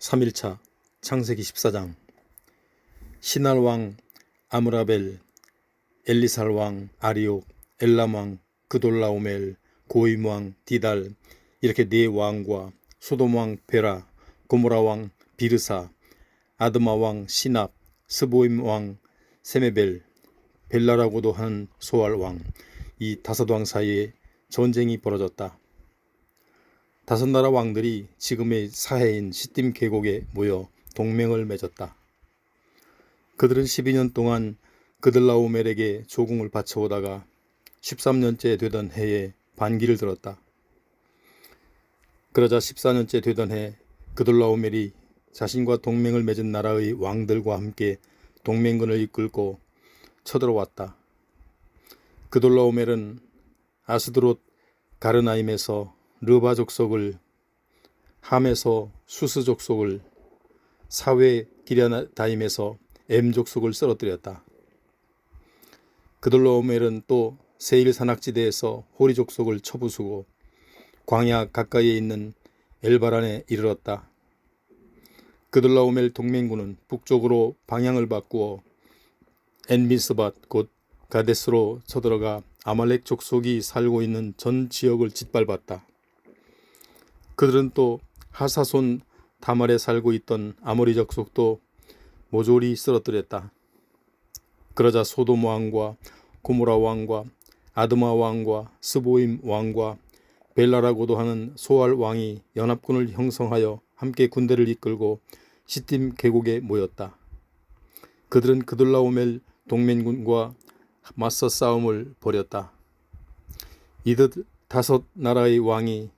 3일차 창세기 14장. 시날왕 아므라벨, 엘리살왕 아리옥, 엘람왕 그돌라오멜, 고임왕 디달, 이렇게 네 왕과 소돔왕 베라, 고모라왕 비르사, 아드마왕 시납, 스보임왕 세메벨, 벨라라고도 하는 소알왕, 이 다섯 왕 사이에 전쟁이 벌어졌다. 다섯 나라 왕들이 지금의 사해인 시딤 계곡에 모여 동맹을 맺었다. 그들은 12년 동안 그들라오멜에게 조공을 바쳐오다가 13년째 되던 해에 반기를 들었다. 그러자 14년째 되던 해 그들라오멜이 자신과 동맹을 맺은 나라의 왕들과 함께 동맹군을 이끌고 쳐들어왔다. 그들라오멜은 아스드롯 가르나임에서 르바 족속을, 함에서 수스 족속을, 사회 기랴다임에서 엠 족속을 쓰러뜨렸다. 그들라오멜은 또 세일 산악지대에서 호리 족속을 쳐부수고 광야 가까이에 있는 엘바란에 이르렀다. 그들라오멜 동맹군은 북쪽으로 방향을 바꾸어 엔미스밧 곧 가데스로 쳐들어가 아말렉 족속이 살고 있는 전 지역을 짓밟았다. 그들은 또 하사손 다말에 살고 있던 아모리 족속도 모조리 쓰러뜨렸다. 그러자 소돔 왕과 고모라 왕과 아드마 왕과 스보임 왕과 벨라라고도 하는 소알 왕이 연합군을 형성하여 함께 군대를 이끌고 시딤 계곡에 모였다. 그들은 그들라오멜 동맹군과 맞서 싸움을 벌였다. 이들 다섯 나라의 왕이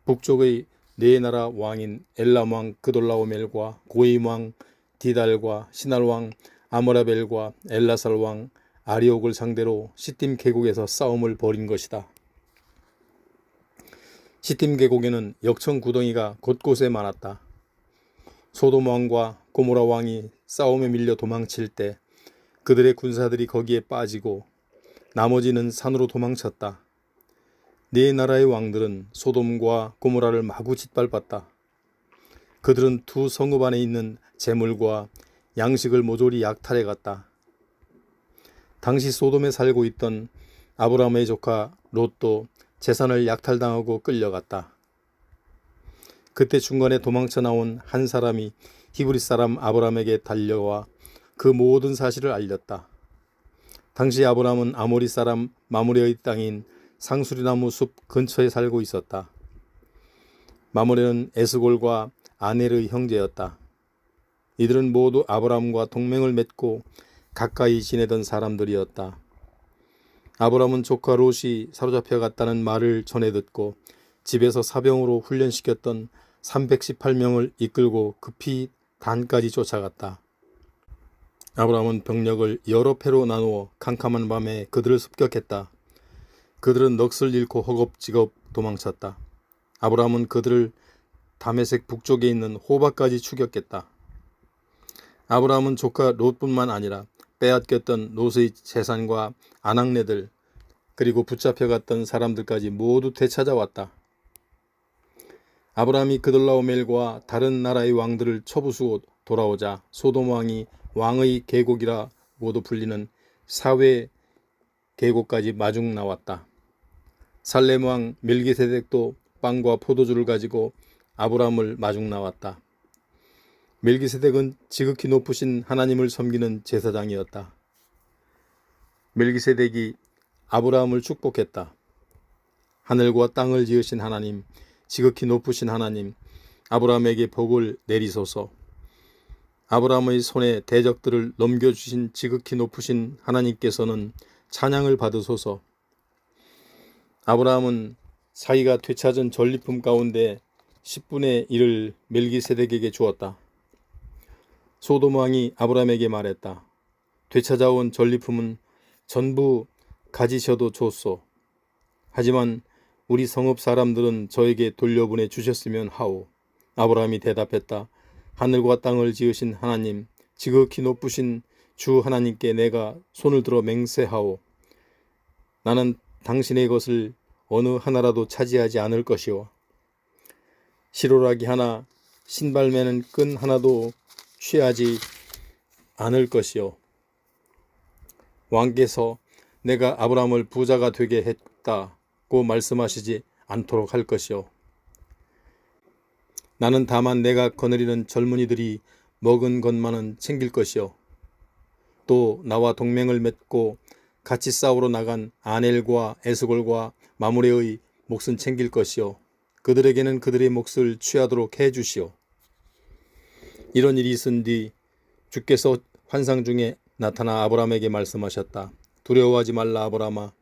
북쪽의 네 나라 왕인 엘람왕 그돌라오멜과 고임왕 디달과 시날왕 아므라벨과 엘라살왕 아리옥을 상대로 시딤 계곡에서 싸움을 벌인 것이다. 시딤 계곡에는 역청 구덩이가 곳곳에 많았다. 소돔 왕과 고모라 왕이 싸움에 밀려 도망칠 때 그들의 군사들이 거기에 빠지고 나머지는 산으로 도망쳤다. 네 나라의 왕들은 소돔과 고모라를 마구 짓밟았다. 그들은 두 성읍 안에 있는 재물과 양식을 모조리 약탈해 갔다. 당시 소돔에 살고 있던 아브라함의 조카 롯도 재산을 약탈당하고 끌려갔다. 그때 중간에 도망쳐 나온 한 사람이 히브리 사람 아브라함에게 달려와 그 모든 사실을 알렸다. 당시 아브라함은 아모리 사람 마므레의 땅인 상수리나무 숲 근처에 살고 있었다. 마므레는 에스골과 아넬의 형제였다. 이들은 모두 아브라함과 동맹을 맺고 가까이 지내던 사람들이었다. 아브라함은 조카 롯이 사로잡혀 갔다는 말을 전해 듣고 집에서 사병으로 훈련시켰던 318명을 이끌고 급히 단까지 쫓아갔다. 아브라함은 병력을 여러 패로 나누어 캄캄한 밤에 그들을 습격했다. 그들은 넋을 잃고 허겁지겁 도망쳤다. 아브라함은 그들을 다메섹 북쪽에 있는 호바까지 추격했다. 아브라함은 조카 롯뿐만 아니라 빼앗겼던 롯의 재산과 아낙네들 그리고 붙잡혀갔던 사람들까지 모두 되찾아왔다. 아브라함이 그들라오멜과 다른 나라의 왕들을 쳐부수고 돌아오자 소돔 왕이 왕의 계곡이라고도 불리는 사회 계곡까지 마중 나왔다. 살렘 왕 멜기세덱도 빵과 포도주를 가지고 아브라함을 마중 나왔다. 멜기세덱은 지극히 높으신 하나님을 섬기는 제사장이었다. 멜기세덱이 아브라함을 축복했다. 하늘과 땅을 지으신 하나님, 지극히 높으신 하나님, 아브라함에게 복을 내리소서. 아브라함의 손에 대적들을 넘겨주신 지극히 높으신 하나님께서는 찬양을 받으소서. 아브라함은 자기가 되찾은 전리품 가운데 10분의 1을 멜기세덱에게 주었다. 소돔 왕이 아브라함에게 말했다. 되찾아온 전리품은 전부 가지셔도 좋소. 하지만 우리 성읍 사람들은 저에게 돌려보내 주셨으면 하오. 아브라함이 대답했다. 하늘과 땅을 지으신 하나님, 지극히 높으신 주 하나님께 내가 손을 들어 맹세하오. 나는 당신의 것을 어느 하나라도 차지하지 않을 것이오. 시로라기 하나 신발매는 끈 하나도 취하지 않을 것이요. 왕께서 내가 아브라함을 부자가 되게 했다고 말씀하시지 않도록 할 것이요. 나는 다만 내가 거느리는 젊은이들이 먹은 것만은 챙길 것이요. 또 나와 동맹을 맺고 같이 싸우러 나간 아넬과 에스골과 마므레의 몫은 챙길 것이요. 그들에게는 그들의 몫을 취하도록 해 주시오. 이런 일이 있은 뒤 주께서 환상 중에 나타나 아브라함에게 말씀하셨다. 두려워하지 말라 아브라함아.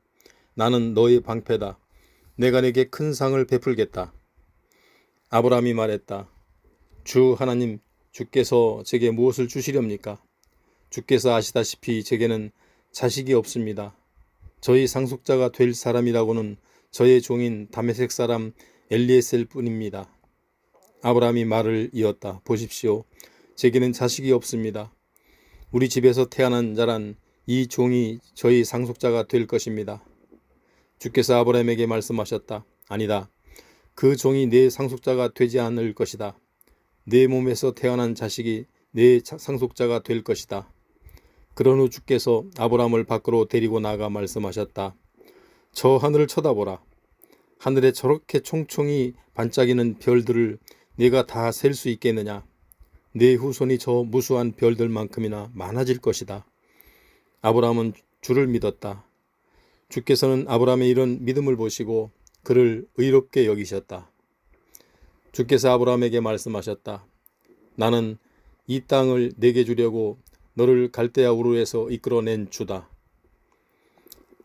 나는 너의 방패다. 내가 내게 큰 상을 베풀겠다. 아브라함이 말했다. 주 하나님, 주께서 제게 무엇을 주시렵니까? 주께서 아시다시피 제게는 자식이 없습니다. 저희 상속자가 될 사람이라고는 저의 종인 다메섹 사람 엘리에셀 뿐입니다. 아브라함이 말을 이었다. 보십시오. 제게는 자식이 없습니다. 우리 집에서 태어난 자란 이 종이 저희 상속자가 될 것입니다. 주께서 아브라함에게 말씀하셨다. 아니다. 그 종이 내 상속자가 되지 않을 것이다. 내 몸에서 태어난 자식이 내 상속자가 될 것이다. 그런 후 주께서 아브라함을 밖으로 데리고 나가 말씀하셨다. 저 하늘을 쳐다보라. 하늘에 저렇게 총총히 반짝이는 별들을 네가 다 셀 수 있겠느냐? 네 후손이 저 무수한 별들만큼이나 많아질 것이다. 아브라함은 주를 믿었다. 주께서는 아브라함의 이런 믿음을 보시고 그를 의롭게 여기셨다. 주께서 아브라함에게 말씀하셨다. 나는 이 땅을 내게 주려고 너를 갈대아 우르에서 이끌어낸 주다.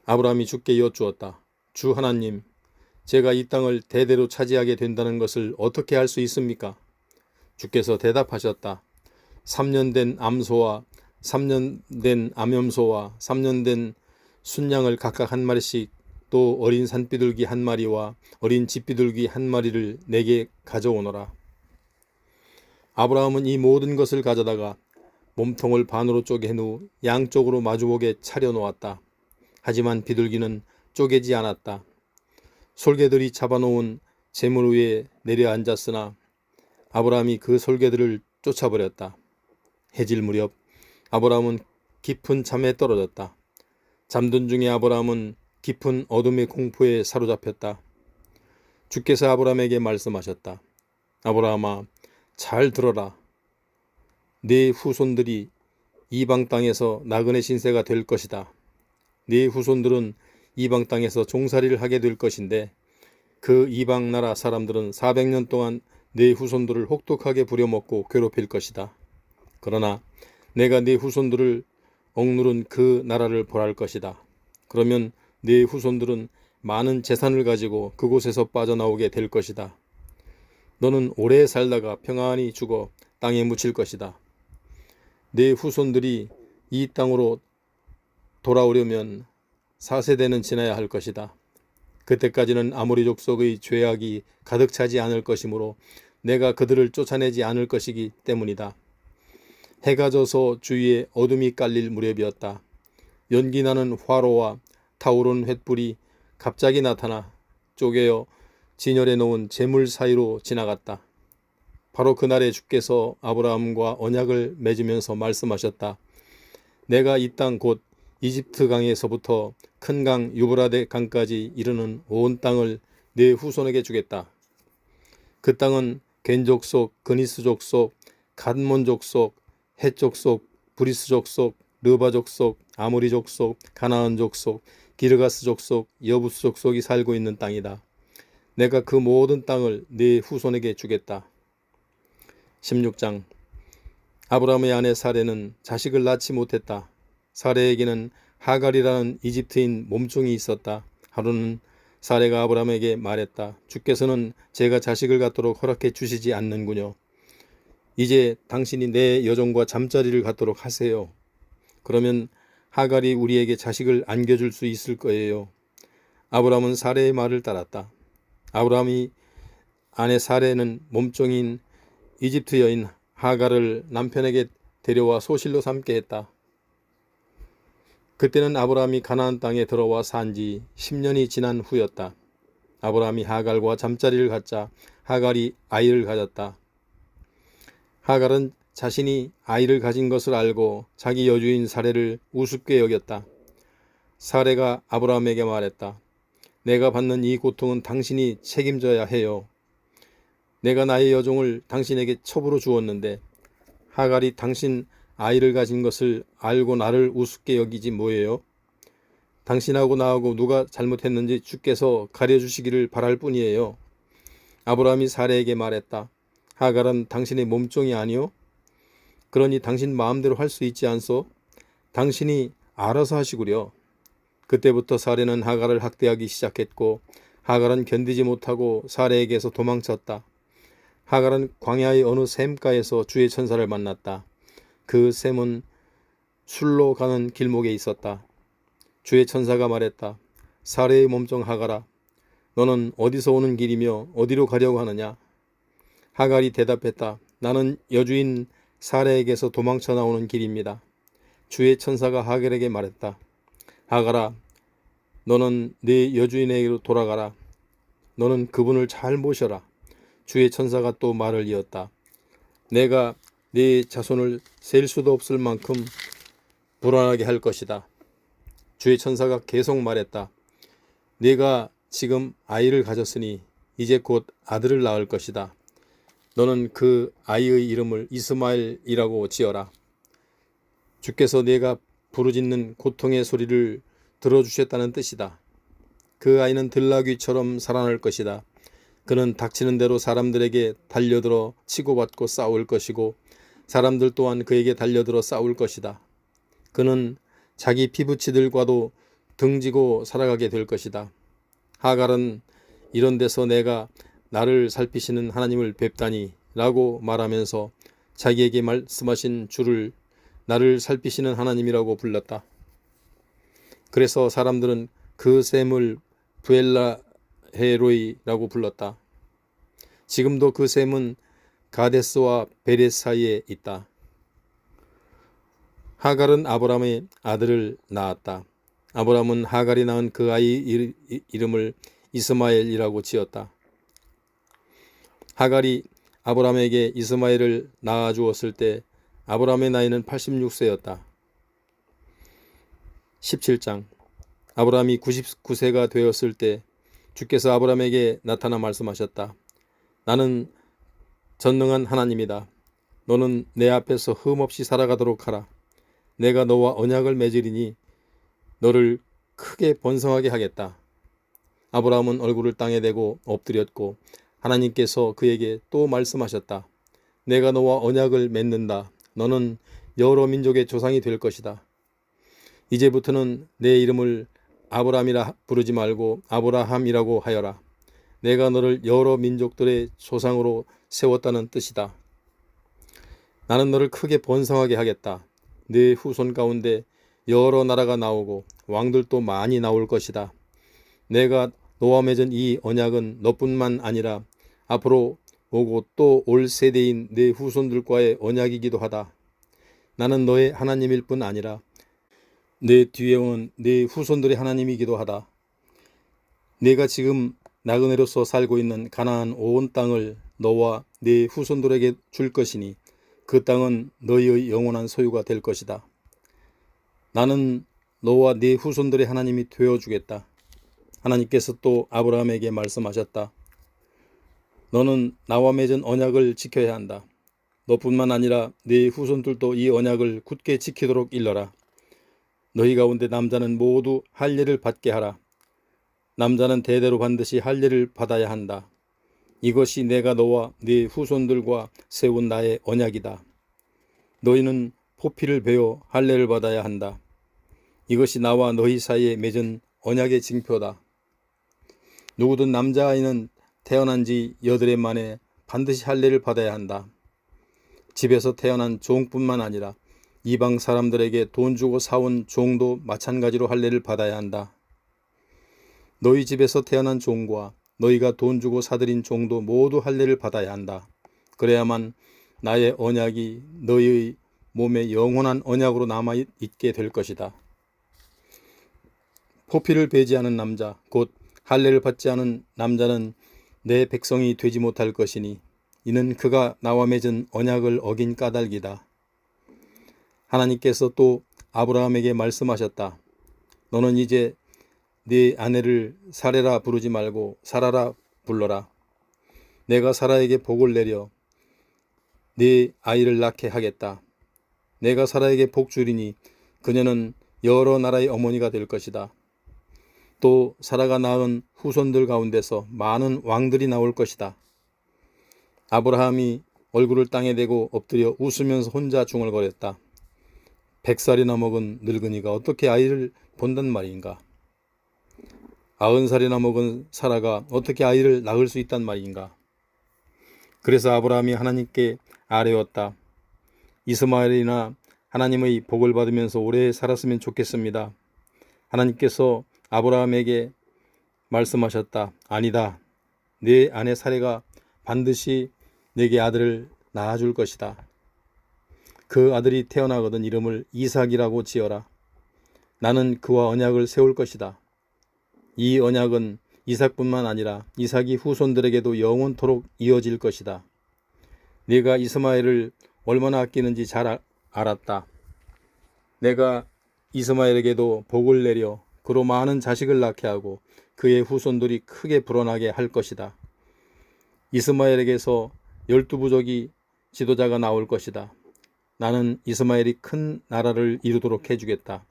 아브라함이 주께 여쭈었다. 주 하나님, 제가 이 땅을 대대로 차지하게 된다는 것을 어떻게 알 수 있습니까? 주께서 대답하셨다. 3년 된 암소와 3년 된 암염소와 3년 된 순양을 각각 한 마리씩 또 어린 산비둘기 한 마리와 어린 집비둘기 한 마리를 내게 가져오너라. 아브라함은 이 모든 것을 가져다가 몸통을 반으로 쪼갠 후 양쪽으로 마주보게 차려놓았다. 하지만 비둘기는 쪼개지 않았다. 솔개들이 잡아놓은 재물 위에 내려앉았으나 아브라함이 그 솔개들을 쫓아버렸다. 해질 무렵 아브라함은 깊은 잠에 떨어졌다. 잠든 중에 아브라함은 깊은 어둠의 공포에 사로잡혔다. 주께서 아브라함에게 말씀하셨다. 아브라함아, 잘 들어라. 네 후손들이 이방 땅에서 나그네 신세가 될 것이다. 네 후손들은 이방 땅에서 종살이를 하게 될 것인데 그 이방 나라 사람들은 400년 동안 네 후손들을 혹독하게 부려먹고 괴롭힐 것이다. 그러나 내가 네 후손들을 억누른 그 나라를 벌할 것이다. 그러면 네 후손들은 많은 재산을 가지고 그곳에서 빠져나오게 될 것이다. 너는 오래 살다가 평안히 죽어 땅에 묻힐 것이다. 네 후손들이 이 땅으로 돌아오려면 4세대는 지나야 할 것이다. 그때까지는 아모리 족속의 죄악이 가득 차지 않을 것이므로 내가 그들을 쫓아내지 않을 것이기 때문이다. 해가 져서 주위에 어둠이 깔릴 무렵이었다. 연기나는 화로와 타오른 횃불이 갑자기 나타나 쪼개어 진열해 놓은 재물 사이로 지나갔다. 바로 그날에 주께서 아브라함과 언약을 맺으면서 말씀하셨다. 내가 이 땅 곧 이집트 강에서부터 큰 강 유브라데 강까지 이르는 온 땅을 네 후손에게 주겠다. 그 땅은 겐 족속, 그니스 족속, 간몬 족속, 헷 족속, 브리스 족속, 르바 족속, 아모리 족속, 가나안 족속, 기르가스 족속, 여부스 족속이 살고 있는 땅이다. 내가 그 모든 땅을 네 후손에게 주겠다. 16장. 아브라함의 아내 사레는 자식을 낳지 못했다. 사레에게는 하갈이라는 이집트인 몸종이 있었다. 하루는 사레가 아브라함에게 말했다. 주께서는 제가 자식을 갖도록 허락해 주시지 않는군요. 이제 당신이 내 여종과 잠자리를 갖도록 하세요. 그러면 하갈이 우리에게 자식을 안겨줄 수 있을 거예요. 아브라함은 사레의 말을 따랐다. 아브라함이 아내 사레는 몸종인 이집트 여인 하갈을 남편에게 데려와 소실로 삼게 했다. 그때는 아브라함이 가나안 땅에 들어와 산 지 10년이 지난 후였다. 아브라함이 하갈과 잠자리를 갖자 하갈이 아이를 가졌다. 하갈은 자신이 아이를 가진 것을 알고 자기 여주인 사레를 우습게 여겼다. 사레가 아브라함에게 말했다. 내가 받는 이 고통은 당신이 책임져야 해요. 내가 나의 여종을 당신에게 첩으로 주었는데 하갈이 당신 아이를 가진 것을 알고 나를 우습게 여기지 뭐예요? 당신하고 나하고 누가 잘못했는지 주께서 가려주시기를 바랄 뿐이에요. 아브라함이 사레에게 말했다. 하갈은 당신의 몸종이 아니오? 그러니 당신 마음대로 할 수 있지 않소? 당신이 알아서 하시구려. 그때부터 사레는 하갈을 학대하기 시작했고 하갈은 견디지 못하고 사레에게서 도망쳤다. 하갈은 광야의 어느 샘가에서 주의 천사를 만났다. 그 샘은 술로 가는 길목에 있었다. 주의 천사가 말했다. 사레의 몸종 하갈아, 너는 어디서 오는 길이며 어디로 가려고 하느냐? 하갈이 대답했다. 나는 여주인 사레에게서 도망쳐 나오는 길입니다. 주의 천사가 하갈에게 말했다. 하갈아, 너는 네 여주인에게로 돌아가라. 너는 그분을 잘 모셔라. 주의 천사가 또 말을 이었다. 내가 네 자손을 셀 수도 없을 만큼 불안하게 할 것이다. 주의 천사가 계속 말했다. 네가 지금 아이를 가졌으니 이제 곧 아들을 낳을 것이다. 너는 그 아이의 이름을 이스마엘이라고 지어라. 주께서 네가 부르짖는 고통의 소리를 들어주셨다는 뜻이다. 그 아이는 들나귀처럼 살아날 것이다. 그는 닥치는 대로 사람들에게 달려들어 치고받고 싸울 것이고 사람들 또한 그에게 달려들어 싸울 것이다. 그는 자기 피부치들과도 등지고 살아가게 될 것이다. 하갈은 이런 데서 내가 나를 살피시는 하나님을 뵙다니 라고 말하면서 자기에게 말씀하신 주를 나를 살피시는 하나님이라고 불렀다. 그래서 사람들은 그 샘을 부엘라헤로이라고 불렀다. 지금도 그 샘은 가데스와 베렛 사이에 있다. 하갈은 아브라함의 아들을 낳았다. 아브라함은 하갈이 낳은 그 아이 이름을 이스마엘이라고 지었다. 하갈이 아브라함에게 이스마엘을 낳아 주었을 때 아브라함의 나이는 86세였다. 17장. 아브라함이 99세가 되었을 때 주께서 아브라함에게 나타나 말씀하셨다. 나는 전능한 하나님이다. 너는 내 앞에서 흠없이 살아가도록 하라. 내가 너와 언약을 맺으리니 너를 크게 번성하게 하겠다. 아브라함은 얼굴을 땅에 대고 엎드렸고 하나님께서 그에게 또 말씀하셨다. 내가 너와 언약을 맺는다. 너는 여러 민족의 조상이 될 것이다. 이제부터는 내 이름을 아브라함이라 부르지 말고 아브라함이라고 하여라. 내가 너를 여러 민족들의 조상으로 세웠다는 뜻이다. 나는 너를 크게 번성하게 하겠다. 네 후손 가운데 여러 나라가 나오고 왕들도 많이 나올 것이다. 내가 너와 맺은 이 언약은 너뿐만 아니라 앞으로 오고 또 올 세대인 네 후손들과의 언약이기도 하다. 나는 너의 하나님일 뿐 아니라 내 뒤에 오는 네 후손들의 하나님이기도 하다. 내가 지금 나그네로서 살고 있는 가나안 온 땅을 너와 네 후손들에게 줄 것이니 그 땅은 너희의 영원한 소유가 될 것이다. 나는 너와 네 후손들의 하나님이 되어주겠다. 하나님께서 또 아브라함에게 말씀하셨다. 너는 나와 맺은 언약을 지켜야 한다. 너뿐만 아니라 네 후손들도 이 언약을 굳게 지키도록 일러라. 너희 가운데 남자는 모두 할례를 받게 하라. 남자는 대대로 반드시 할례를 받아야 한다. 이것이 내가 너와 네 후손들과 세운 나의 언약이다. 너희는 포피를 베어 할례를 받아야 한다. 이것이 나와 너희 사이에 맺은 언약의 징표다. 누구든 남자아이는 태어난 지 8해 만에 반드시 할례를 받아야 한다. 집에서 태어난 종뿐만 아니라 이방 사람들에게 돈 주고 사온 종도 마찬가지로 할례를 받아야 한다. 너희 집에서 태어난 종과 너희가 돈 주고 사들인 종도 모두 할례를 받아야 한다. 그래야만 나의 언약이 너희의 몸에 영원한 언약으로 남아있게 될 것이다. 포피를 베지 않은 남자, 곧 할례를 받지 않은 남자는 내 백성이 되지 못할 것이니 이는 그가 나와 맺은 언약을 어긴 까닭이다. 하나님께서 또 아브라함에게 말씀하셨다. 너는 이제 네 아내를 사레라 부르지 말고 사라라 불러라. 내가 사라에게 복을 내려 네 아이를 낳게 하겠다. 내가 사라에게 복 주리니 그녀는 여러 나라의 어머니가 될 것이다. 또 사라가 낳은 후손들 가운데서 많은 왕들이 나올 것이다. 아브라함이 얼굴을 땅에 대고 엎드려 웃으면서 혼자 중얼거렸다. 100살이나 먹은 늙은이가 어떻게 아이를 본단 말인가? 90살이나 먹은 사라가 어떻게 아이를 낳을 수 있단 말인가? 그래서 아브라함이 하나님께 아뢰었다. 이스마엘이나 하나님의 복을 받으면서 오래 살았으면 좋겠습니다. 하나님께서 아브라함에게 말씀하셨다. 아니다. 네 아내 사레가 반드시 내게 아들을 낳아줄 것이다. 그 아들이 태어나거든 이름을 이삭이라고 지어라. 나는 그와 언약을 세울 것이다. 이 언약은 이삭뿐만 아니라 이삭이 후손들에게도 영원토록 이어질 것이다. 네가 이스마엘을 얼마나 아끼는지 잘 알았다. 내가 이스마엘에게도 복을 내려 그로 많은 자식을 낳게 하고 그의 후손들이 크게 불어나게 할 것이다. 이스마엘에게서 12부족이 지도자가 나올 것이다. 나는 이스마엘이 큰 나라를 이루도록 해주겠다.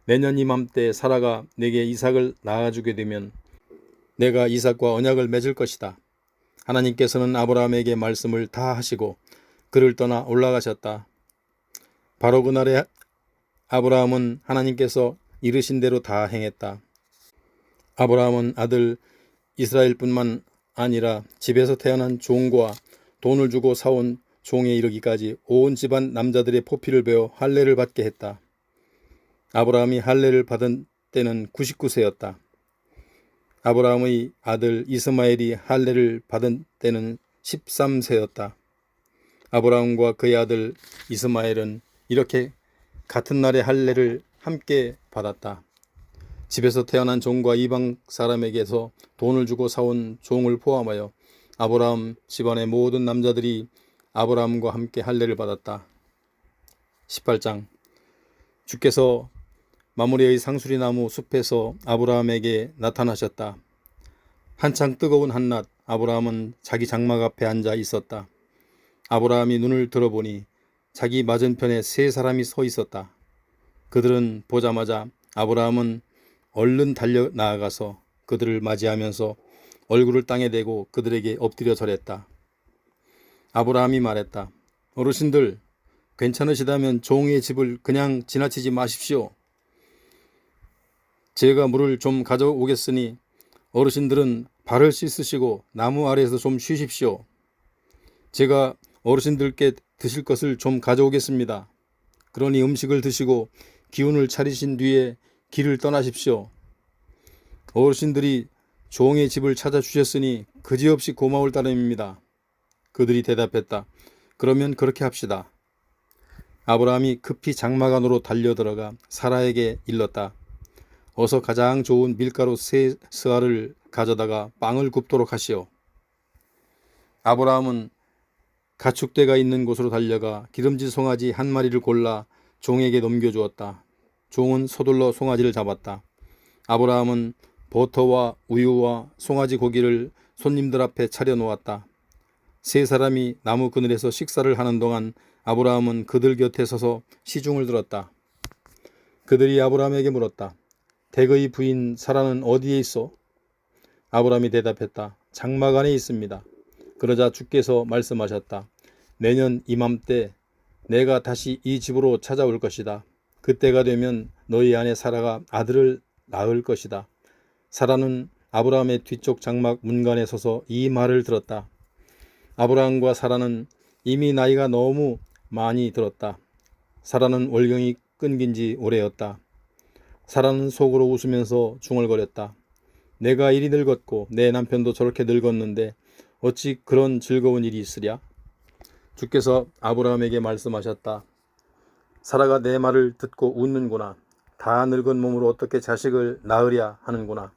내년 이맘때 사라가 내게 이삭을 낳아주게 되면 내가 이삭과 언약을 맺을 것이다. 하나님께서는 아브라함에게 말씀을 다 하시고 그를 떠나 올라가셨다. 바로 그날에 아브라함은 하나님께서 이르신 대로 다 행했다. 아브라함은 아들 이스라엘뿐만 아니라 집에서 태어난 종과 돈을 주고 사온 종에 이르기까지 온 집안 남자들의 포피를 베어 할례를 받게 했다. 아브라함이 할례를 받은 때는 99세였다. 아브라함의 아들 이스마엘이 할례를 받은 때는 13세였다. 아브라함과 그의 아들 이스마엘은 이렇게 같은 날에 할례를 함께 받았다. 집에서 태어난 종과 이방 사람에게서 돈을 주고 사온 종을 포함하여 아브라함 집안의 모든 남자들이 아브라함과 함께 할례를 받았다. 18장 주께서 마므레의 상수리나무 숲에서 아브라함에게 나타나셨다. 한창 뜨거운 한낮 아브라함은 자기 장막 앞에 앉아 있었다. 아브라함이 눈을 들어보니 자기 맞은편에 세 사람이 서 있었다. 그들은 보자마자 아브라함은 얼른 달려 나아가서 그들을 맞이하면서 얼굴을 땅에 대고 그들에게 엎드려 절했다. 아브라함이 말했다. 어르신들, 괜찮으시다면 종의 집을 그냥 지나치지 마십시오. 제가 물을 좀 가져오겠으니 어르신들은 발을 씻으시고 나무 아래에서 좀 쉬십시오. 제가 어르신들께 드실 것을 좀 가져오겠습니다. 그러니 음식을 드시고 기운을 차리신 뒤에 길을 떠나십시오. 어르신들이 종의 집을 찾아주셨으니 그지없이 고마울 따름입니다. 그들이 대답했다. 그러면 그렇게 합시다. 아브라함이 급히 장막 안으로 달려들어가 사라에게 일렀다. 어서 가장 좋은 밀가루 세 스아를 가져다가 빵을 굽도록 하시오. 아브라함은 가축대가 있는 곳으로 달려가 기름진 송아지 한 마리를 골라 종에게 넘겨주었다. 종은 서둘러 송아지를 잡았다. 아브라함은 버터와 우유와 송아지 고기를 손님들 앞에 차려놓았다. 세 사람이 나무 그늘에서 식사를 하는 동안 아브라함은 그들 곁에 서서 시중을 들었다. 그들이 아브라함에게 물었다. 댁의 부인 사라는 어디에 있어? 아브라함이 대답했다. 장막 안에 있습니다. 그러자 주께서 말씀하셨다. 내년 이맘때 내가 다시 이 집으로 찾아올 것이다. 그때가 되면 너희 아내 사라가 아들을 낳을 것이다. 사라는 아브라함의 뒤쪽 장막 문간에 서서 이 말을 들었다. 아브라함과 사라는 이미 나이가 너무 많이 들었다. 사라는 월경이 끊긴 지 오래였다. 사라는 속으로 웃으면서 중얼거렸다. 내가 이리 늙었고 내 남편도 저렇게 늙었는데 어찌 그런 즐거운 일이 있으랴? 주께서 아브라함에게 말씀하셨다. 사라가 내 말을 듣고 웃는구나. 다 늙은 몸으로 어떻게 자식을 낳으랴 하는구나.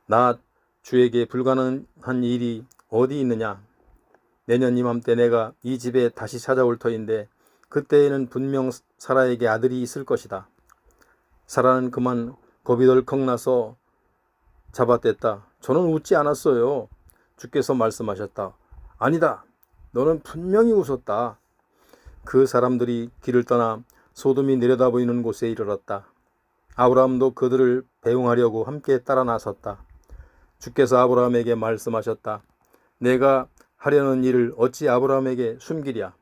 나 주에게 불가능한 일이 어디 있느냐? 내년 이맘때 내가 이 집에 다시 찾아올 터인데 그때에는 분명 사라에게 아들이 있을 것이다. 사라는 그만 겁이 덜컥 나서 잡아댔다. 저는 웃지 않았어요. 주께서 말씀하셨다. 아니다. 너는 분명히 웃었다. 그 사람들이 길을 떠나 소돔이 내려다보이는 곳에 이르렀다. 아브라함도 그들을 배웅하려고 함께 따라 나섰다. 주께서 아브라함에게 말씀하셨다. 내가 하려는 일을 어찌 아브라함에게 숨기랴.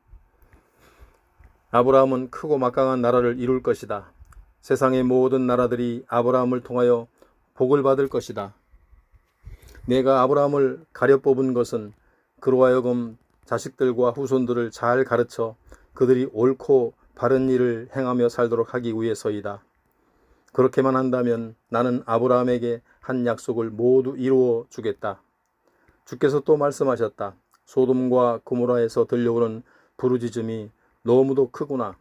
아브라함은 크고 막강한 나라를 이룰 것이다. 세상의 모든 나라들이 아브라함을 통하여 복을 받을 것이다. 내가 아브라함을 가려 뽑은 것은 그로 하여금 자식들과 후손들을 잘 가르쳐 그들이 옳고 바른 일을 행하며 살도록 하기 위해서이다. 그렇게만 한다면 나는 아브라함에게 한 약속을 모두 이루어 주겠다. 주께서 또 말씀하셨다. 소돔과 고모라에서 들려오는 부르짖음이 너무도 크구나.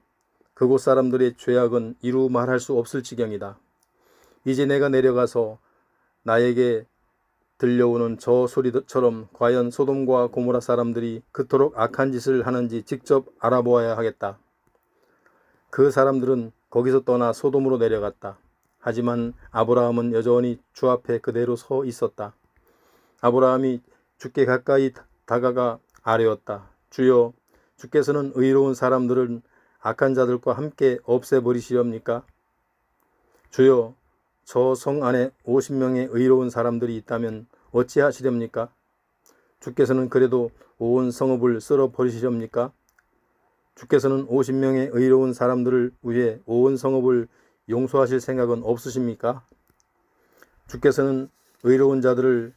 그곳 사람들의 죄악은 이루 말할 수 없을 지경이다. 이제 내가 내려가서 나에게 들려오는 저 소리처럼 과연 소돔과 고모라 사람들이 그토록 악한 짓을 하는지 직접 알아보아야 하겠다. 그 사람들은 거기서 떠나 소돔으로 내려갔다. 하지만 아브라함은 여전히 주 앞에 그대로 서 있었다. 아브라함이 주께 가까이 다가가 아뢰었다. 주여, 주께서는 의로운 사람들은 악한 자들과 함께 없애버리시렵니까? 주여, 저 성 안에 50명의 의로운 사람들이 있다면 어찌하시렵니까? 주께서는 그래도 온 성읍을 쓸어버리시렵니까? 주께서는 50명의 의로운 사람들을 위해 온 성읍을 용서하실 생각은 없으십니까? 주께서는 의로운 자들을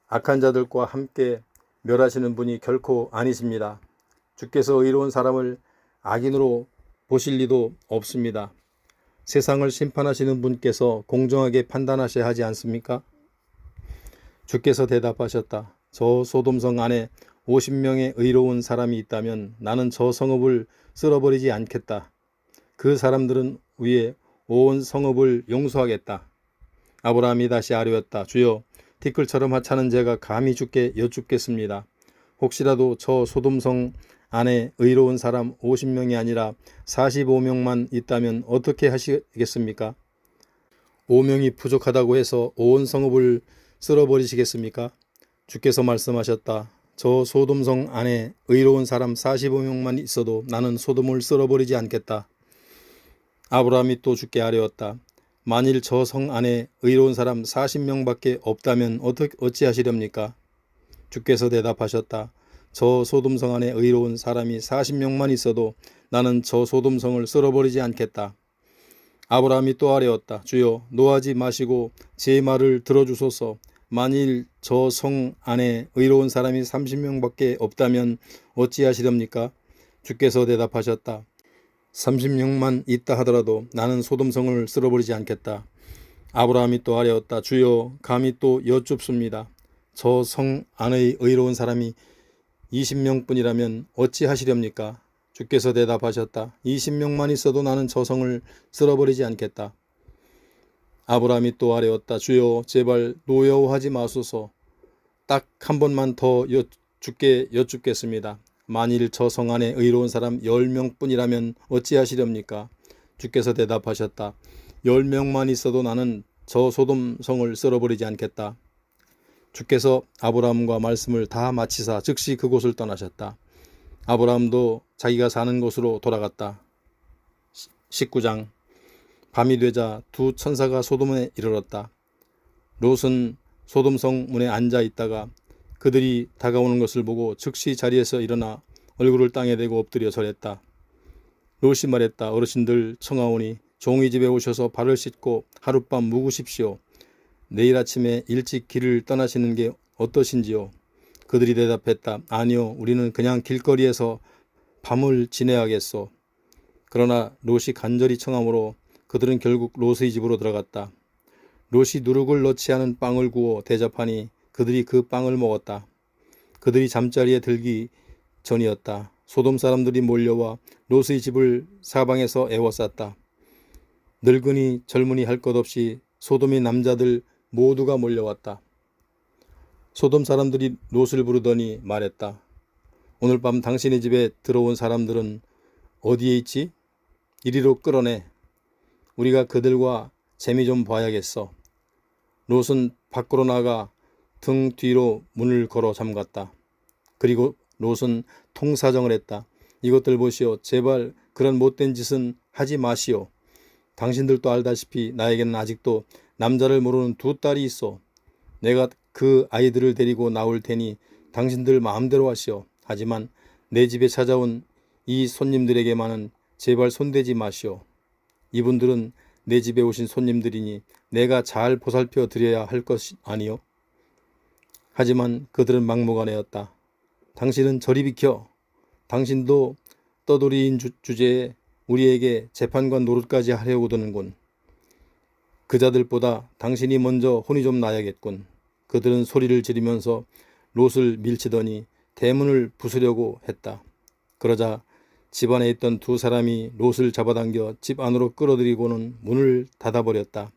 악한 자들과 함께 멸하시는 분이 결코 아니십니다. 주께서 의로운 사람을 악인으로 보실 리도 없습니다. 세상을 심판하시는 분께서 공정하게 판단하셔야 하지 않습니까? 주께서 대답하셨다. 저 소돔성 안에 50명의 의로운 사람이 있다면 나는 저 성읍을 쓸어버리지 않겠다. 그 사람들은 위에 온 성읍을 용서하겠다. 아브라함이 다시 아뢰었다. 주여, 티끌처럼 하찮은 제가 감히 주께 여쭙겠습니다. 혹시라도 저 소돔성 안에 의로운 사람 50명이 아니라 45명만 있다면 어떻게 하시겠습니까? 5명이 부족하다고 해서 온 성읍을 쓸어버리시겠습니까? 주께서 말씀하셨다. 저 소돔성 안에 의로운 사람 45명만 있어도 나는 소돔을 쓸어버리지 않겠다. 아브라함이 또 주께 아뢰었다. 만일 저 성 안에 의로운 사람 40명밖에 없다면 어찌하시렵니까? 주께서 대답하셨다. 저 소돔성 안에 의로운 사람이 40명만 있어도 나는 저 소돔성을 쓸어버리지 않겠다. 아브라함이 또 아뢰었다. 주여, 노하지 마시고 제 말을 들어주소서. 만일 저 성 안에 의로운 사람이 30명밖에 없다면 어찌하시렵니까? 주께서 대답하셨다. 30명만 있다 하더라도 나는 소돔성을 쓸어버리지 않겠다. 아브라함이 또 아뢰었다. 주여, 감히 또 여쭙습니다. 저 성 안의 의로운 사람이 20명뿐이라면 어찌하시렵니까? 주께서 대답하셨다. 20명만 있어도 나는 저 성을 쓸어버리지 않겠다. 아브라함이 또 아뢰었다. 주여, 제발 노여워하지 마소서. 딱 한 번만 더 주께 여쭙겠습니다. 만일 저 성 안에 의로운 사람 10명뿐이라면 어찌하시렵니까? 주께서 대답하셨다. 10명만 있어도 나는 저 소돔성을 쓸어버리지 않겠다. 주께서 아브라함과 말씀을 다 마치사 즉시 그곳을 떠나셨다. 아브라함도 자기가 사는 곳으로 돌아갔다. 19장. 밤이 되자 두 천사가 소돔에 이르렀다. 롯은 소돔성 문에 앉아 있다가 그들이 다가오는 것을 보고 즉시 자리에서 일어나 얼굴을 땅에 대고 엎드려 절했다. 롯이 말했다. 어르신들 청하오니 종이 집에 오셔서 발을 씻고 하룻밤 묵으십시오. 내일 아침에 일찍 길을 떠나시는 게 어떠신지요? 그들이 대답했다. 아니요, 우리는 그냥 길거리에서 밤을 지내야겠소. 그러나 롯이 간절히 청함으로 그들은 결국 롯의 집으로 들어갔다. 롯이 누룩을 넣지 않은 빵을 구워 대접하니 그들이 그 빵을 먹었다. 그들이 잠자리에 들기 전이었다. 소돔 사람들이 몰려와 롯의 집을 사방에서 에워쌌다. 늙은이 젊은이 할 것 없이 소돔의 남자들 모두가 몰려왔다. 소돔 사람들이 롯을 부르더니 말했다. 오늘 밤 당신의 집에 들어온 사람들은 어디에 있지? 이리로 끌어내. 우리가 그들과 재미 좀 봐야겠어. 롯은 밖으로 나가 등 뒤로 문을 걸어 잠갔다. 그리고 롯은 통사정을 했다. 이것들 보시오. 제발 그런 못된 짓은 하지 마시오. 당신들도 알다시피 나에게는 아직도 남자를 모르는 두 딸이 있어. 내가 그 아이들을 데리고 나올 테니 당신들 마음대로 하시오. 하지만 내 집에 찾아온 이 손님들에게만은 제발 손대지 마시오. 이분들은 내 집에 오신 손님들이니 내가 잘 보살펴 드려야 할 것이 아니요. 하지만 그들은 막무가내였다. 당신은 저리 비켜. 당신도 떠돌이인 주제에 우리에게 재판과 노릇까지 하려고 드는군. 그자들보다 당신이 먼저 혼이 좀 나야겠군. 그들은 소리를 지르면서 롯을 밀치더니 대문을 부수려고 했다. 그러자 집안에 있던 두 사람이 롯을 잡아당겨 집 안으로 끌어들이고는 문을 닫아버렸다.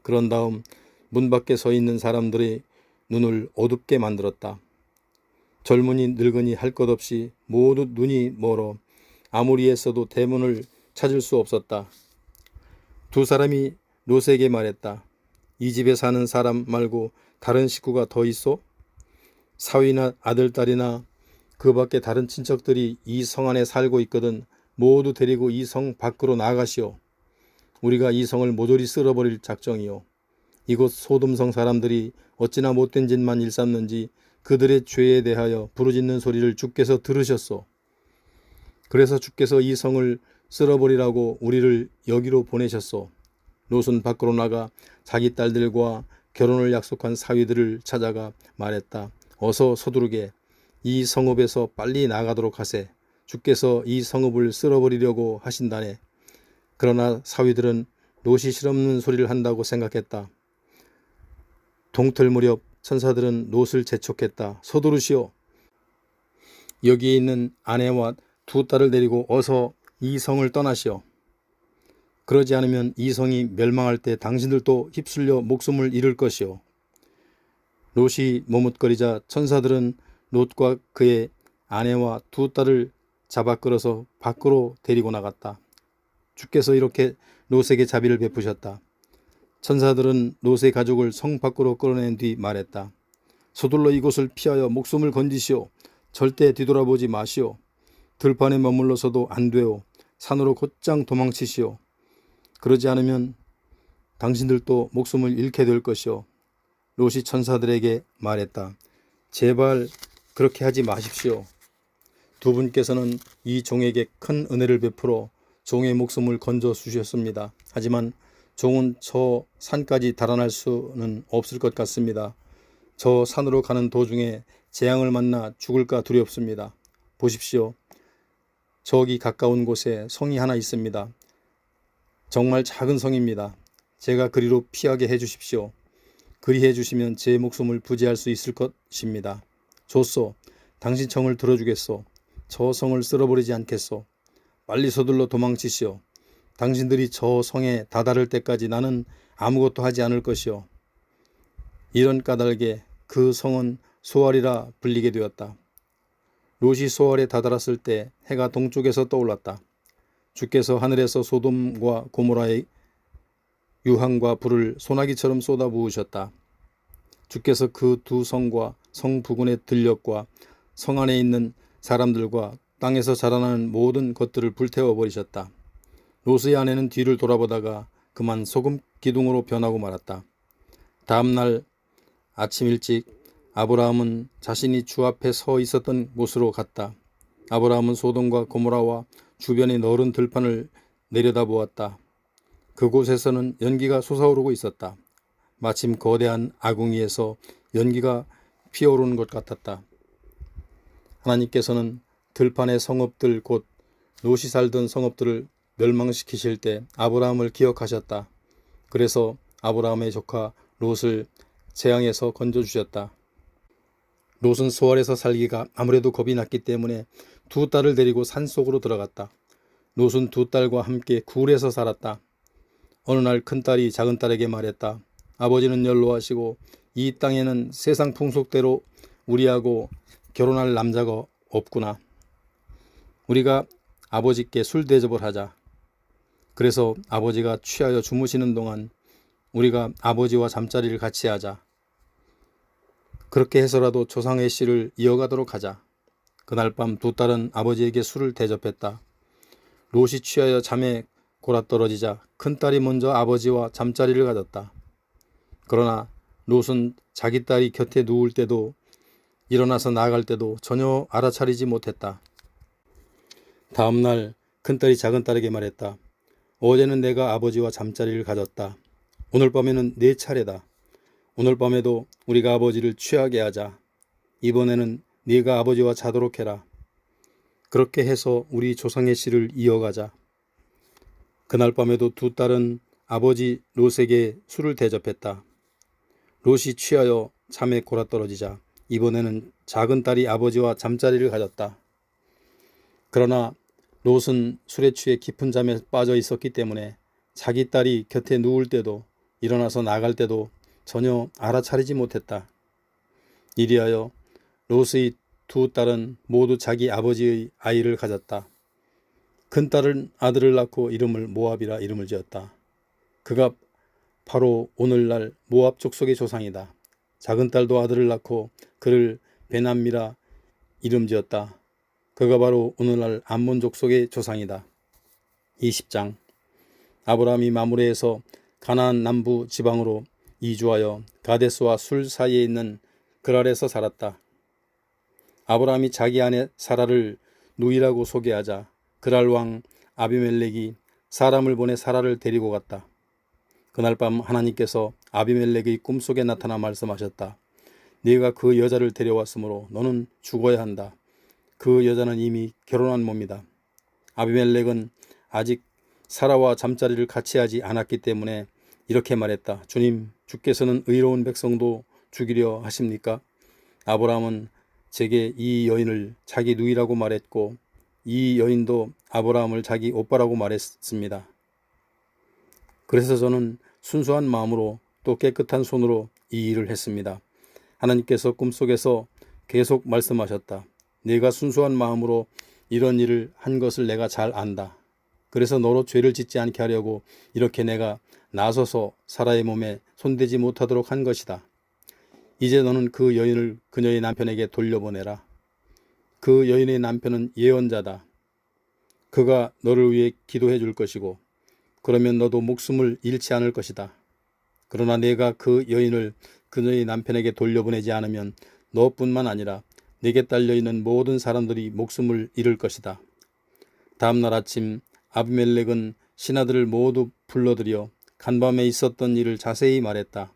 그런 다음 문 밖에 서 있는 사람들의 눈을 어둡게 만들었다. 젊은이 늙은이 할 것 없이 모두 눈이 멀어 아무리 애써도 대문을 찾을 수 없었다. 두 사람이 롯에게 말했다. 이 집에 사는 사람 말고 다른 식구가 더 있어? 사위나 아들, 딸이나 그 밖에 다른 친척들이 이 성 안에 살고 있거든. 모두 데리고 이 성 밖으로 나가시오. 우리가 이 성을 모조리 쓸어버릴 작정이요. 이곳 소돔성 사람들이 어찌나 못된 짓만 일삼는지 그들의 죄에 대하여 부르짖는 소리를 주께서 들으셨소. 그래서 주께서 이 성을 쓸어버리라고 우리를 여기로 보내셨소. 롯은 밖으로 나가 자기 딸들과 결혼을 약속한 사위들을 찾아가 말했다. 어서 서두르게 이 성읍에서 빨리 나가도록 하세. 주께서 이 성읍을 쓸어버리려고 하신다네. 그러나 사위들은 롯이 실없는 소리를 한다고 생각했다. 동틀 무렵 천사들은 롯을 재촉했다. 서두르시오. 여기 있는 아내와 두 딸을 데리고 어서 이 성을 떠나시오. 그러지 않으면 이 성이 멸망할 때 당신들도 휩쓸려 목숨을 잃을 것이오. 롯이 머뭇거리자 천사들은 롯과 그의 아내와 두 딸을 잡아 끌어서 밖으로 데리고 나갔다. 주께서 이렇게 롯에게 자비를 베푸셨다. 천사들은 롯의 가족을 성 밖으로 끌어낸 뒤 말했다. 서둘러 이곳을 피하여 목숨을 건지시오. 절대 뒤돌아보지 마시오. 들판에 머물러서도 안 돼요. 산으로 곧장 도망치시오. 그러지 않으면 당신들도 목숨을 잃게 될 것이오. 롯이 천사들에게 말했다. 제발 그렇게 하지 마십시오. 두 분께서는 이 종에게 큰 은혜를 베풀어 종의 목숨을 건져 주셨습니다. 하지만 종은 저 산까지 달아날 수는 없을 것 같습니다. 저 산으로 가는 도중에 재앙을 만나 죽을까 두렵습니다. 보십시오. 저기 가까운 곳에 성이 하나 있습니다. 정말 작은 성입니다. 제가 그리로 피하게 해주십시오. 그리 해주시면 제 목숨을 부지할 수 있을 것입니다. 좋소. 당신 청을 들어주겠소. 저 성을 쓸어버리지 않겠소. 빨리 서둘러 도망치시오. 당신들이 저 성에 다다를 때까지 나는 아무것도 하지 않을 것이오. 이런 까닭에 그 성은 소알이라 불리게 되었다. 롯이 소알에 다다랐을 때 해가 동쪽에서 떠올랐다. 주께서 하늘에서 소돔과 고모라의 유황과 불을 소나기처럼 쏟아부으셨다. 주께서 그 두 성과 성 부근의 들녘과 성 안에 있는 사람들과 땅에서 자라나는 모든 것들을 불태워버리셨다. 롯의 아내는 뒤를 돌아보다가 그만 소금 기둥으로 변하고 말았다. 다음날 아침 일찍 아브라함은 자신이 주 앞에 서 있었던 곳으로 갔다. 아브라함은 소돔과 고모라와 주변의 너른 들판을 내려다보았다. 그곳에서는 연기가 솟아오르고 있었다. 마침 거대한 아궁이에서 연기가 피어오르는 것 같았다. 하나님께서는 들판의 성읍들 곧 롯이 살던 성읍들을 멸망시키실 때 아브라함을 기억하셨다. 그래서 아브라함의 조카 롯을 재앙에서 건져주셨다. 롯은 소알에서 살기가 아무래도 겁이 났기 때문에 두 딸을 데리고 산속으로 들어갔다. 롯은 두 딸과 함께 굴에서 살았다. 어느 날 큰딸이 작은딸에게 말했다. 아버지는 연로하시고 이 땅에는 세상 풍속대로 우리하고 결혼할 남자가 없구나. 우리가 아버지께 술 대접을 하자. 그래서 아버지가 취하여 주무시는 동안 우리가 아버지와 잠자리를 같이 하자. 그렇게 해서라도 조상의 씨를 이어가도록 하자. 그날 밤 두 딸은 아버지에게 술을 대접했다. 롯이 취하여 잠에 골아떨어지자 큰딸이 먼저 아버지와 잠자리를 가졌다. 그러나 롯은 자기 딸이 곁에 누울 때도 일어나서 나아갈 때도 전혀 알아차리지 못했다. 다음 날 큰딸이 작은딸에게 말했다. 어제는 내가 아버지와 잠자리를 가졌다. 오늘 밤에는 내 차례다. 오늘 밤에도 우리가 아버지를 취하게 하자. 이번에는 네가 아버지와 자도록 해라. 그렇게 해서 우리 조상의 씨를 이어가자. 그날 밤에도 두 딸은 아버지 롯에게 술을 대접했다. 롯이 취하여 잠에 골아떨어지자 이번에는 작은 딸이 아버지와 잠자리를 가졌다. 그러나 롯은 술에 취해 깊은 잠에 빠져 있었기 때문에 자기 딸이 곁에 누울 때도 일어나서 나갈 때도 전혀 알아차리지 못했다. 이리하여 롯의 두 딸은 모두 자기 아버지의 아이를 가졌다. 큰딸은 아들을 낳고 이름을 모압이라 이름을 지었다. 그가 바로 오늘날 모압 족속의 조상이다. 작은딸도 아들을 낳고 그를 베남미라 이름 지었다. 그가 바로 오늘날 암몬 족속의 조상이다. 20장 아브라함이 마므레에서 가나안 남부 지방으로 이주하여 가데스와 술 사이에 있는 그랄에서 살았다. 아브라함이 자기 아내 사라를 누이라고 소개하자 그랄 왕 아비멜렉이 사람을 보내 사라를 데리고 갔다. 그날 밤 하나님께서 아비멜렉의 꿈속에 나타나 말씀하셨다. 네가 그 여자를 데려왔으므로 너는 죽어야 한다. 그 여자는 이미 결혼한 몸이다. 아비멜렉은 아직 사라와 잠자리를 같이 하지 않았기 때문에 이렇게 말했다. 주님, 주께서는 의로운 백성도 죽이려 하십니까? 아브라함은 제게 이 여인을 자기 누이라고 말했고 이 여인도 아브라함을 자기 오빠라고 말했습니다. 그래서 저는 순수한 마음으로 또 깨끗한 손으로 이 일을 했습니다. 하나님께서 꿈속에서 계속 말씀하셨다. 네가 순수한 마음으로 이런 일을 한 것을 내가 잘 안다. 그래서 너로 죄를 짓지 않게 하려고 이렇게 내가 나서서 사라의 몸에 손대지 못하도록 한 것이다. 이제 너는 그 여인을 그녀의 남편에게 돌려보내라. 그 여인의 남편은 예언자다. 그가 너를 위해 기도해 줄 것이고 그러면 너도 목숨을 잃지 않을 것이다. 그러나 내가 그 여인을 그녀의 남편에게 돌려보내지 않으면 너뿐만 아니라 내게 딸려있는 모든 사람들이 목숨을 잃을 것이다. 다음 날 아침 아비멜렉은 신하들을 모두 불러들여 간밤에 있었던 일을 자세히 말했다.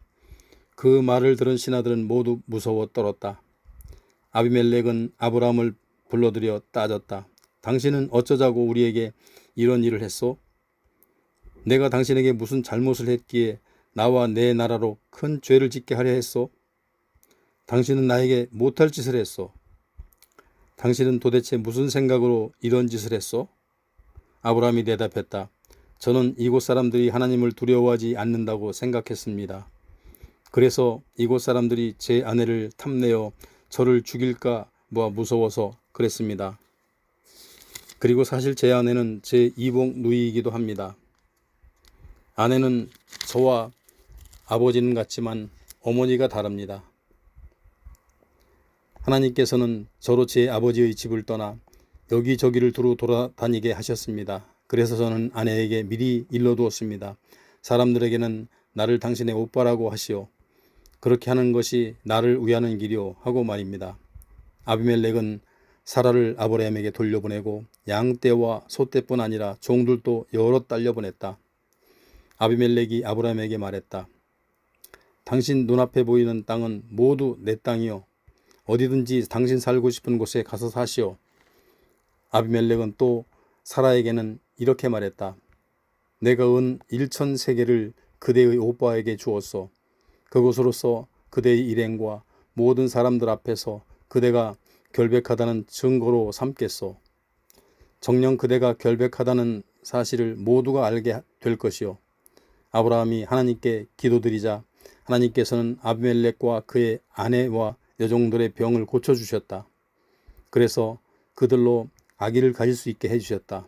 그 말을 들은 신하들은 모두 무서워 떨었다. 아비멜렉은 아브라함을 불러들여 따졌다. 당신은 어쩌자고 우리에게 이런 일을 했소? 내가 당신에게 무슨 잘못을 했기에 나와 내 나라로 큰 죄를 짓게 하려 했소? 당신은 나에게 못할 짓을 했소. 당신은 도대체 무슨 생각으로 이런 짓을 했소? 아브라함이 대답했다. 저는 이곳 사람들이 하나님을 두려워하지 않는다고 생각했습니다. 그래서 이곳 사람들이 제 아내를 탐내어 저를 죽일까 무서워서 그랬습니다. 그리고 사실 제 아내는 제 이복 누이이기도 합니다. 아내는 저와 아버지는 같지만 어머니가 다릅니다. 하나님께서는 저로 제 아버지의 집을 떠나 여기저기를 두루 돌아다니게 하셨습니다. 그래서 저는 아내에게 미리 일러두었습니다. 사람들에게는 나를 당신의 오빠라고 하시오. 그렇게 하는 것이 나를 위하는 길이오 하고 말입니다. 아비멜렉은 사라를 아브라함에게 돌려보내고 양떼와 소떼뿐 아니라 종들도 여러 딸려보냈다. 아비멜렉이 아브라함에게 말했다. 당신 눈앞에 보이는 땅은 모두 내 땅이요. 어디든지 당신 살고 싶은 곳에 가서 사시오. 아비멜렉은 또 사라에게는 이렇게 말했다. 내가 은 1,000세겔을 그대의 오빠에게 주었소. 그것으로서 그대의 일행과 모든 사람들 앞에서 그대가 결백하다는 증거로 삼겠소. 정녕 그대가 결백하다는 사실을 모두가 알게 될 것이요. 아브라함이 하나님께 기도드리자 하나님께서는 아비멜렉과 그의 아내와 여종들의 병을 고쳐주셨다. 그래서 그들로 아기를 가질 수 있게 해주셨다.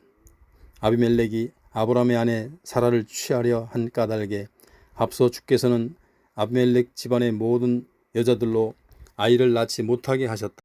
아비멜렉이 아브라함의 아내 사라를 취하려 한 까닭에 앞서 주께서는 아비멜렉 집안의 모든 여자들로 아이를 낳지 못하게 하셨다.